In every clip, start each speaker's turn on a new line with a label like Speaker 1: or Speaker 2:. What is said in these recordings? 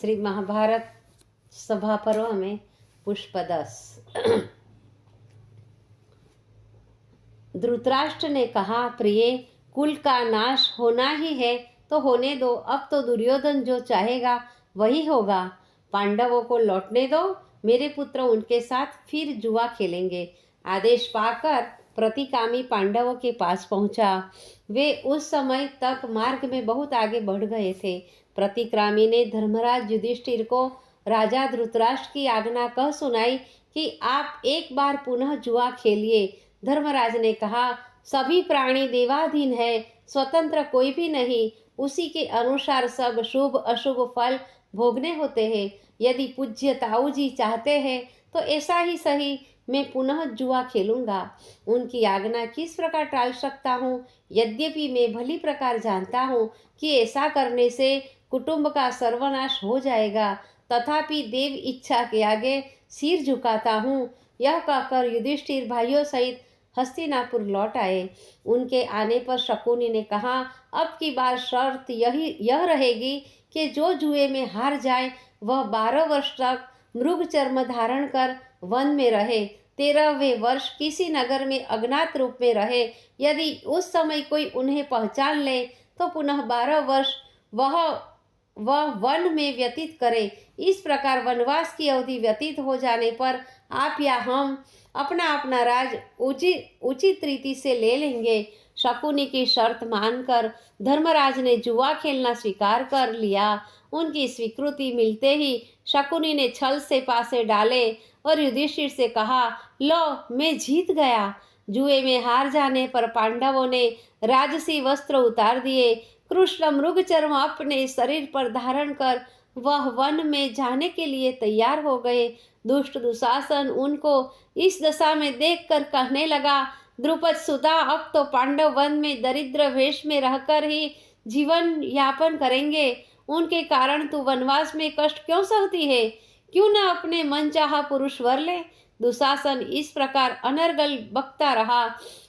Speaker 1: श्री महाभारत सभा पर्व में पुष्प 10। धृतराष्ट्र ने कहा, प्रिय, कुल का नाश होना ही है तो होने दो। अब तो दुर्योधन जो चाहेगा वही होगा। पांडवों को लौटने दो। मेरे पुत्र उनके साथ फिर जुआ खेलेंगे। आदेश पाकर प्रतिकामी पांडवों के पास पहुंचा। वे उस समय तक मार्ग में बहुत आगे बढ़ गए थे। प्रतिक्रामी ने धर्मराज युधिष्ठिर को राजा धृतराष्ट्र की आज्ञा कह सुनाई कि आप एक बार पुनः जुआ खेलिए। धर्मराज ने कहा, सभी प्राणी देवाधीन है, स्वतंत्र कोई भी नहीं। उसी के अनुसार सब शुभ अशुभ फल भोगने होते हैं। यदि पूज्य ताऊ जी चाहते हैं तो ऐसा ही सही, मैं पुनः जुआ खेलूंगा। उनकी आज्ञा किस प्रकार टाल सकता हूँ? यद्यपि मैं भली प्रकार जानता हूँ कि ऐसा करने से कुटुंब का सर्वनाश हो जाएगा, तथापि देव इच्छा के आगे सिर झुकाता हूँ। यह कहकर युधिष्ठिर भाइयों सहित हस्तिनापुर लौट आए। उनके आने पर शकुनी ने कहा, अब की बार शर्त यह रहेगी कि जो जुए में हार जाए वह 12 वर्ष तक मृग चर्म धारण कर वन में रहे। 13वें वर्ष किसी नगर में अज्ञात रूप में रहे। यदि उस समय कोई उन्हें पहचान ले तो पुनः 12 वर्ष वह वन में व्यतीत करे। इस प्रकार वनवास की अवधि व्यतीत हो जाने पर आप या हम अपना अपना राज उचित रीति से ले लेंगे। शकुनी की शर्त मानकर धर्मराज ने जुआ खेलना स्वीकार कर लिया। उनकी स्वीकृति मिलते ही शकुनी ने छल से पासे डाले और युधिष्ठिर से कहा, लो, मैं जीत गया। जुए में हार जाने पर पांडवों ने राजसी वस्त्र उतार दिए। कृष्ण मृग चर्म अपने शरीर पर धारण कर वह वन में जाने के लिए तैयार हो गए। दुष्ट दुशासन उनको इस दशा में देखकर कहने लगा, द्रुपद सुता, अब तो पांडव वन में दरिद्र वेश में रहकर ही जीवन यापन करेंगे। उनके कारण तू वनवास में कष्ट क्यों सहती है? क्यों न अपने मनचाहा पुरुष वर ले? दुशासन इस प्रकार अनर्गल बकता रहा।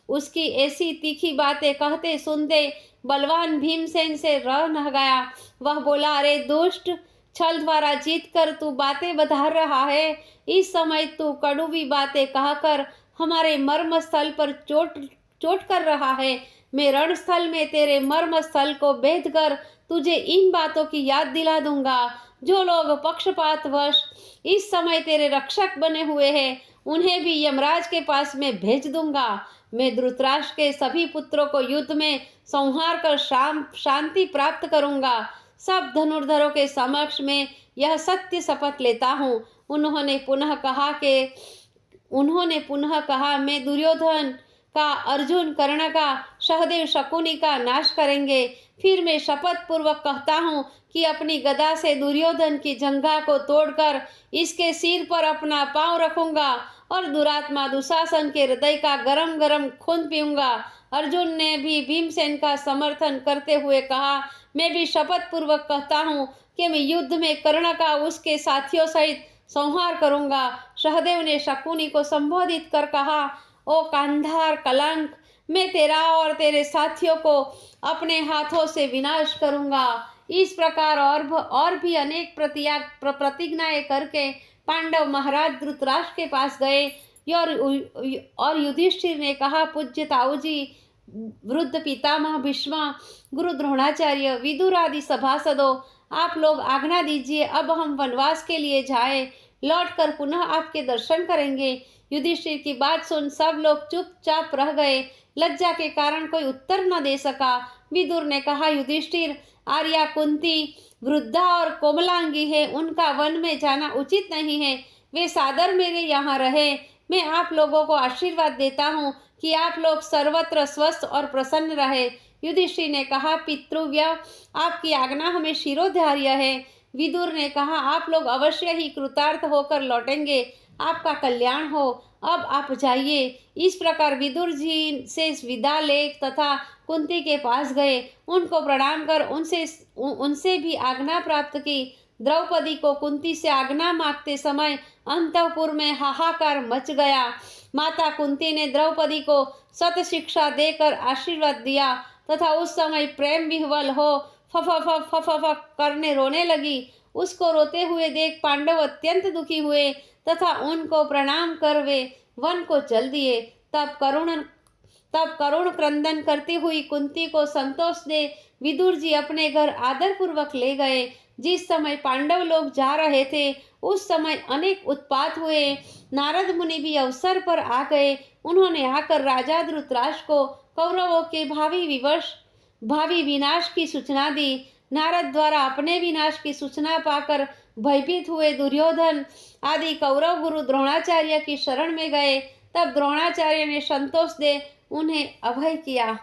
Speaker 1: उसकी ऐसी तीखी बातें कहते सुनते बलवान भीमसेन से रह न गया। वह बोला, अरे दुष्ट, छल द्वारा जीत कर तू बातें बधार रहा है। इस समय तू कड़ुवी बातें कहकर हमारे मर्म स्थल पर चोट कर रहा है। मैं रणस्थल में तेरे मर्म स्थल को भेद कर तुझे इन बातों की याद दिला दूंगा। जो लोग पक्षपातवश इस समय तेरे रक्षक बने हुए हैं, उन्हें भी यमराज के पास में भेज दूंगा। मैं धृतराष्ट्र के सभी पुत्रों को युद्ध में संहार कर शांति प्राप्त करूंगा। सब धनुर्धरों के समक्ष में यह सत्य शपथ लेता हूँ। उन्होंने पुनः कहा, मैं दुर्योधन का, अर्जुन, कर्ण का, सहदेव, शकुनी का नाश करेंगे। फिर मैं शपथ पूर्वक कहता हूँ कि अपनी गदा से दुर्योधन की जंघा को तोड़कर इसके सिर पर अपना पांव रखूंगा और दुरात्मा दुशासन के हृदय का गरम गरम खून पीऊंगा। अर्जुन ने भी भीमसेन का समर्थन करते हुए कहा, मैं भी शपथ पूर्वक कहता हूँ कि मैं युद्ध में कर्ण का उसके साथियों सहित संहार करूंगा। सहदेव ने शकुनी को संबोधित कर कहा, ओ कांधार कलंक, मैं तेरा और तेरे साथियों को अपने हाथों से विनाश करूंगा। इस प्रकार और भी अनेक प्रतिज्ञाएं करके पांडव महाराज धृतराष्ट्र के पास गए और युधिष्ठिर ने कहा, पूज्य ताऊ जी, वृद्ध पितामह भीष्म, गुरु द्रोणाचार्य, विदुर आदि सभासदों, आप लोग आज्ञा दीजिए, अब हम वनवास के लिए जाएं। लौटकर पुनः आपके दर्शन करेंगे। युधिष्ठिर की बात सुन सब लोग चुपचाप रह गए। लज्जा के कारण कोई उत्तर न दे सका। विदुर ने कहा, युधिष्ठिर, आर्या, कुंती वृद्धा और कोमलांगी है, उनका वन में जाना उचित नहीं है। वे सादर मेरे यहाँ रहे। मैं आप लोगों को आशीर्वाद देता हूँ कि आप लोग सर्वत्र स्वस्थ और प्रसन्न रहे। युधिष्ठिर ने कहा, पितृव्य, आपकी आज्ञा हमें शिरोधार्य है। विदुर ने कहा, आप लोग अवश्य ही कृतार्थ होकर लौटेंगे। आपका कल्याण हो। अब आप जाइए। इस प्रकार विदुर जी से विदा ले तथा कुंती के पास गए। उनको प्रणाम कर उनसे भी आज्ञा प्राप्त की। द्रौपदी को कुंती से आज्ञा मांगते समय अंतःपुर में हाहाकार मच गया। माता कुंती ने द्रौपदी को सत शिक्षा देकर आशीर्वाद दिया तथा उस समय प्रेम विह्वल हो फफ करने रोने लगी। उसको रोते हुए देख पांडव अत्यंत दुखी हुए तथा उनको प्रणाम कर वे वन को चल दिए। तब करुण क्रंदन करती हुई कुंती को संतोष दे विदुर जी अपने घर आदर पूर्वक ले गए। जिस समय पांडव लोग जा रहे थे उस समय अनेक उत्पात हुए। नारद मुनि भी अवसर पर आ गए। उन्होंने आकर राजा धृतराष्ट्र को कौरवों के भावी विनाश की सूचना दी। नारद द्वारा अपने विनाश की सूचना पाकर भयभीत हुए दुर्योधन आदि कौरव गुरु द्रोणाचार्य की शरण में गए। तब द्रोणाचार्य ने संतोष दे उन्हें अभय किया।